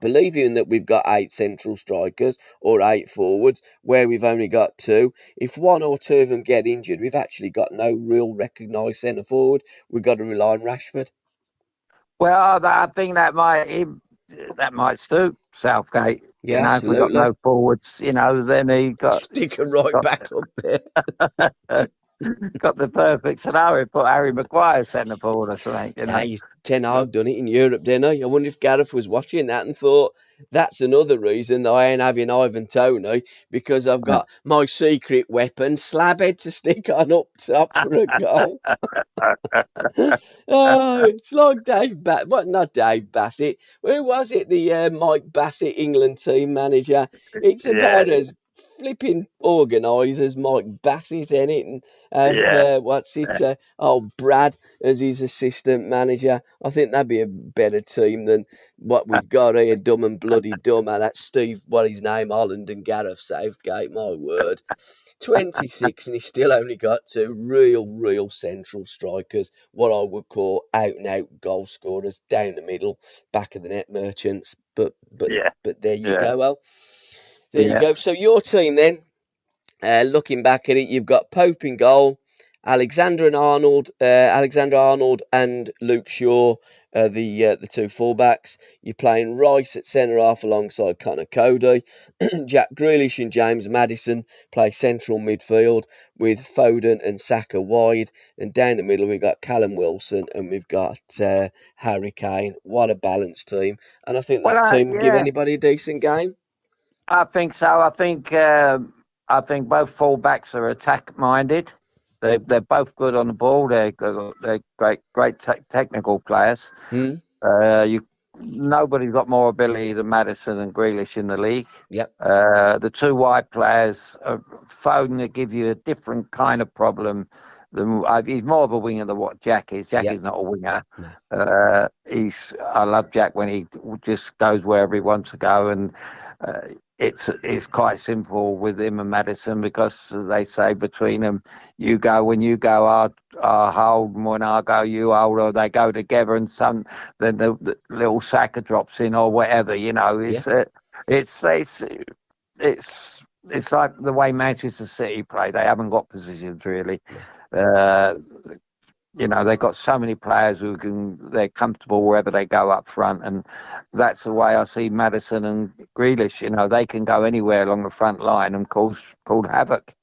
believing that we've got 8 central strikers or 8 forwards, where we've only got 2. If one or 2 of them get injured, we've actually got no real recognised centre forward. We've got to rely on Rashford. Well, I think that might suit Southgate. Yeah, If we got absolutely. no forwards, then he got Stick him right got back up there. got the perfect scenario. Put Harry Maguire centre forward or something. He's Ten Hag done it in Europe, didn't he? I wonder if Gareth was watching that and thought that's another reason that I ain't having Ivan Toney because I've got my secret weapon, Slabhead, to stick on up top for a goal. Oh, it's like not Dave Bassett. Who was it? The Mike Bassett England team manager. It's Yeah, about as flipping organised as Mike Bassett in it, and have yeah, what's it? Brad as his assistant manager. I think that'd be a better team than what we've got here. Dumb and bloody dumb. And that's Steve. What his name? Holland and Gareth Southgate. My word. 26 and he's still only got 2 real central strikers, what I would call out and out goal scorers down the middle, back of the net merchants. But but yeah, but there you yeah, go. Well, there you yeah. go. So your team then, looking back at it, you've got Pope in goal, Alexander Arnold, and Luke Shaw, the 2 fullbacks. You're playing Rice at centre half alongside Connor Cody. Jack Grealish and James Maddison play central midfield with Foden and Saka wide, and down the middle we've got Callum Wilson and we've got Harry Kane. What a balanced team, and I think Well, that team will give yeah, anybody a decent game. I think so. I think both fullbacks are attack minded. They're both good on the ball. They're great technical players. Hmm. You Nobody's got more ability than Maddison and Grealish in the league. Yep. The 2 wide players, Foden, to give you a different kind of problem. He's more of a winger than what Jack is. Jack Yep. is not a winger. No. I love Jack when he just goes wherever he wants to go, and uh, it's quite simple with him and Maddison because as they say between them, you go when you go, I hold, and when I go, you hold, or they go together, and then the little Saka drops in or whatever. Yeah. It's like the way Manchester City play. They haven't got positions really. No. Uh, they've got so many players they're comfortable wherever they go up front, and that's the way I see Maddison and Grealish. They can go anywhere along the front line and cause havoc.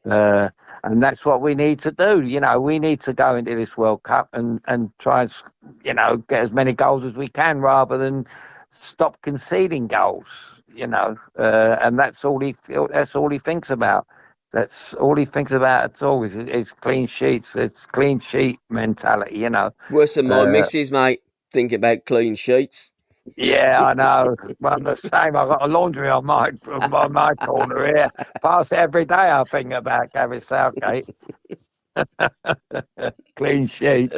Uh, and that's what we need to do. We need to go into this World Cup and try and, get as many goals as we can rather than stop conceding goals. And that's all he thinks about. That's all he thinks about at all is clean sheets. It's clean sheet mentality. Worse than my Uh, missus, mate. Think about clean sheets. yeah, I know. Well, I'm the same. I've got a laundry on my corner here. Pass it every day. I think about Gary Southgate. Clean sheet.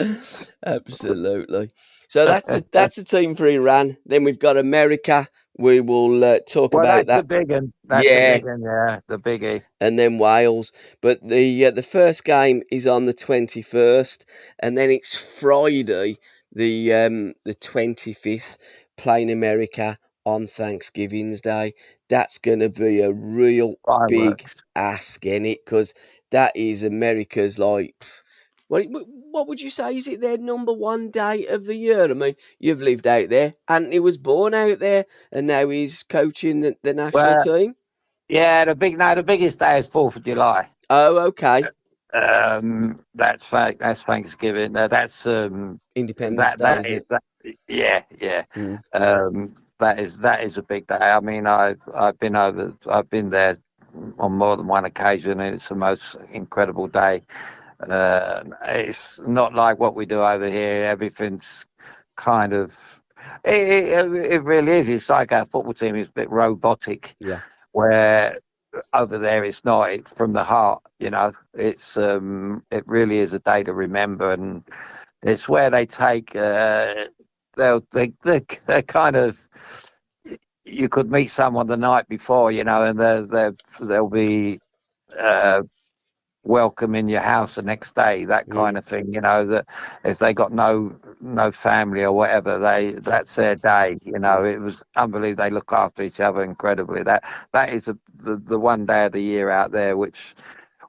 Absolutely. So that's a team for Iran. Then we've got America. We will talk Well, about that's the that. big one. That's the Yeah, big one. Yeah, the biggie. and then Wales. But the first game is on the 21st, and then it's Friday, the 25th, playing America on Thanksgiving's Day. That's gonna be a real big Fireworks. ask in it because that is America's like. What would you say? Is it their number one day of the year? I mean, you've lived out there, and he was born out there, and now he's coaching the national Well, team. yeah, the biggest day is 4th of July. Oh, okay. That's Thanksgiving. Independence That Day, that isn't is it? that. Yeah, yeah. Mm. That is a big day. I mean, I've been there on more than one occasion, and it's the most incredible day. It's not like what we do over here. Everything's kind of. It really is. It's like our football team is a bit robotic, Yeah. where over there it's not. It's from the heart. It's it really is a day to remember, and it's where they take. They're kind of. You could meet someone the night before, and they'll be. Welcome in your house the next day, that kind of thing. That if they got no family or whatever, that's their day. It was unbelievable. They look after each other incredibly. That is the one day of the year out there, which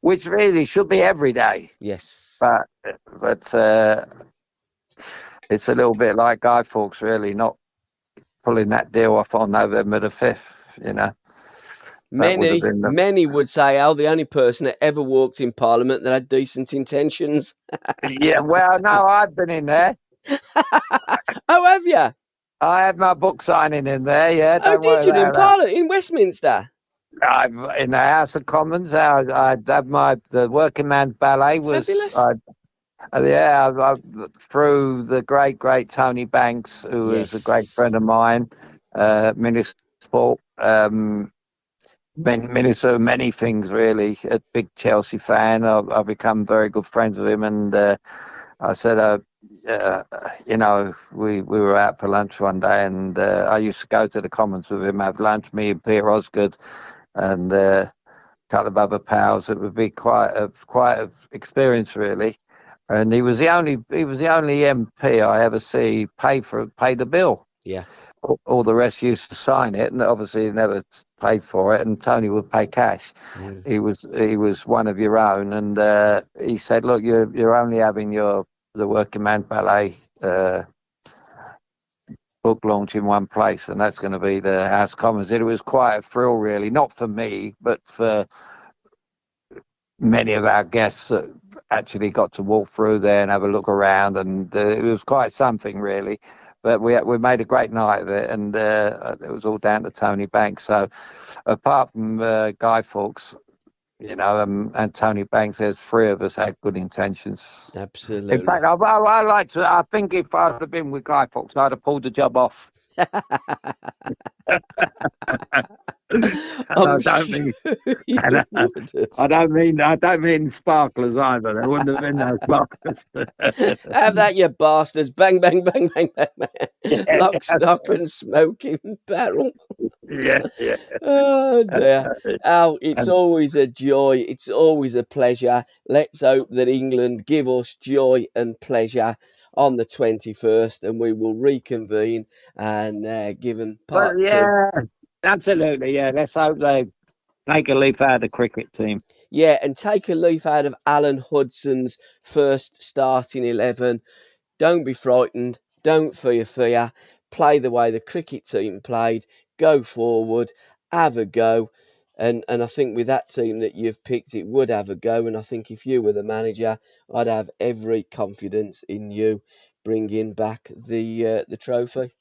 really should be every day. Yes. But it's a little bit like Guy Fawkes, really, not pulling that deal off on November the 5th. That would have been Many would say Al, the only person that ever walked in Parliament that had decent intentions. Yeah, well, no, I've been in there. Oh, have you? I had my book signing in there. Yeah, Oh, don't did worry you in about that. Parliament in Westminster? I'm in the House of Commons. I'd have the Working Man's Ballet was. Fabulous. Through the great Tony Banks, who was a great Yes. friend of mine, Minister of Sport, Minister of many things, really. A big Chelsea fan. I've become very good friends with him, and I said, we were out for lunch one day, and I used to go to the Commons with him, have lunch, me and Peter Osgood, and a couple of other pals. It would be quite a experience, really. And he was the only MP I ever see pay the bill. Yeah. All the rest used to sign it, and obviously he never paid for it. And Tony would pay cash. He was one of your own, and he said, "Look, you're only having the Working Man Ballet book launch in one place, and that's going to be the House of Commons." It was quite a thrill, really, not for me, but for many of our guests that actually got to walk through there and have a look around, and it was quite something, really. But we made a great night of it, and it was all down to Tony Banks. So apart from Guy Fawkes, and Tony Banks, there's three of us had good intentions. Absolutely. In fact, I think if I'd have been with Guy Fawkes, I'd have pulled the job off. I don't mean sparklers either. There wouldn't have been no sparklers. Have that, you bastards! Bang, bang, bang, bang, bang, bang. Yeah, Lock, stock, and smoking barrel. Yeah. Oh dear. Al, it's always a joy. It's always a pleasure. Let's hope that England give us joy and pleasure on the 21st, and we will reconvene and give them part two. Absolutely. Yeah, let's hope they take a leaf out of the cricket team. Yeah, and take a leaf out of Alan Hudson's first starting 11. Don't be frightened. Don't fear. Play the way the cricket team played. Go forward. Have a go. And I think with that team that you've picked, it would have a go. And I think if you were the manager, I'd have every confidence in you bringing back the trophy.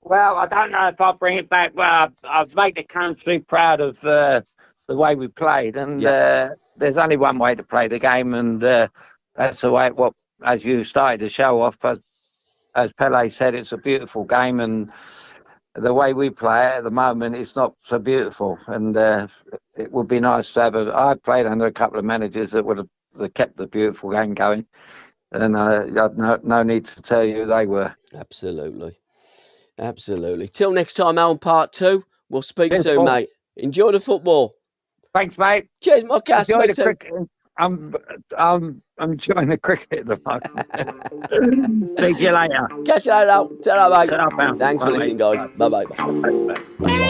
Well, I don't know if I'll bring it back. Well, I've made the country proud of the way we played, and there's only one way to play the game, and that's the way. As you started to show off, as Pele said, it's a beautiful game, and the way we play it at the moment, it's not so beautiful. And it would be nice to have I played under a couple of managers that would have kept the beautiful game going, and I'd no need to tell you they were. Absolutely. Till next time, Alan, part 2. We'll speak soon, mate. Enjoy the football. Thanks, mate. Cheers, Mockcast. Enjoy the cricket. I'm enjoying the cricket at the moment. See you later. Catch you later, Al. Ta-ra, mate. Ta-ra, pal. Thanks for Bye, listening, mate. guys. Bye-bye. Bye.